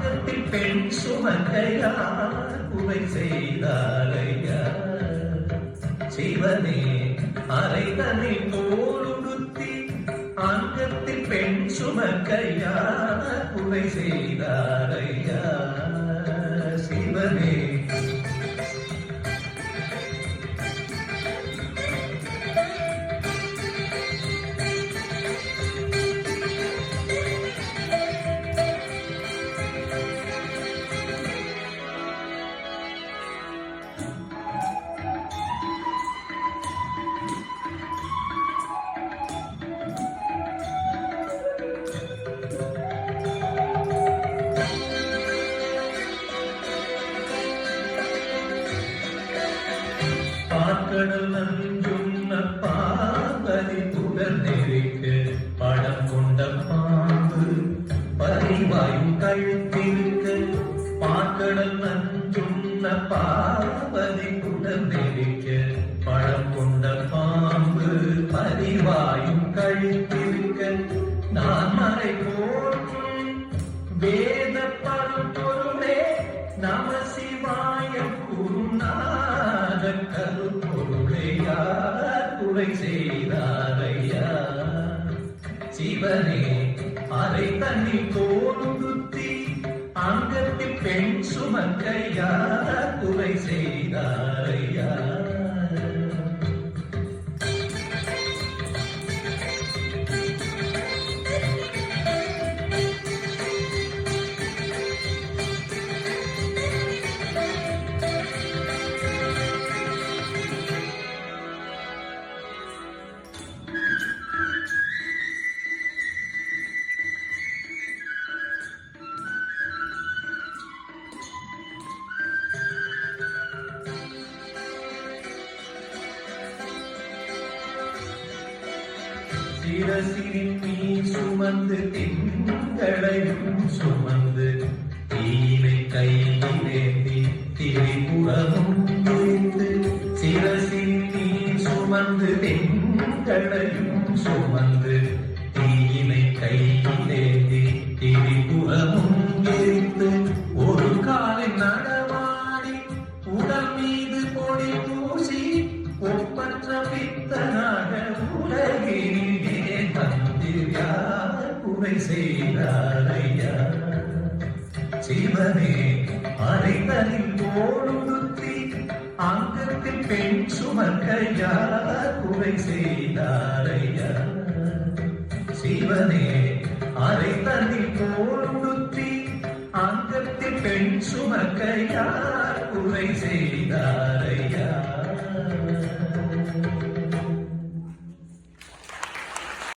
அங்கத்தில் பெண் சுமக்கையா குறை செய்தாரையா சிவனே அரை தன்னை தோளுடுத்தி அங்கத்தில் பெண் சுமக்கையா குறை செய்தாரையா சிவனே பாக்கடல் நஞ்சுண்ண பாம்பதி புகழ்நெறிக்கு படம் கொண்ட பாம்பு பரிவாயும் கழுத்திருக்கு பாக்கடல் நஞ்சுண்ண பாம்பதி புகழ்நெறிக்கு படம் கொண்ட பாம்பு பரிவாயும் கழுத்திருக்கு நான் மறை போற்றும் வேத பருப்பொருளே நம சிவாய குருநாத கருப்பொருளையா குறை செய்தாரையா சிவனே அரை தண்ணி தோலுடுத்தி அங்கத்தில் பெண் சுமக்கையா குறை செய்தாரையா சிரசினில் நீ சுமந்து திங்களையும் சுமந்து தீனை கையிலேந்தி திரிபுரமும் இருந்து சிரசினில் நீ சுமந்து திங்களையும் சுமந்து தீனை கையிலேந்தி திரிபுரமும் இருந்து ஒரு காலில் நடமாடி உடல் மீது பொடி பூசி ஒப்பற்ற பித்தனாக உலகினிலே வந்தியா குறை செய்தாரையா சிவனே அரைதலில் தோளுடுத்தி அங்கத்தில் பெண் சுமக்கையா குறை செய்தாரையா சிவனே அரைதலில் தோளுடுத்தி அங்கத்தில் பெண் சுமக்கையா குறை செய்தாரையா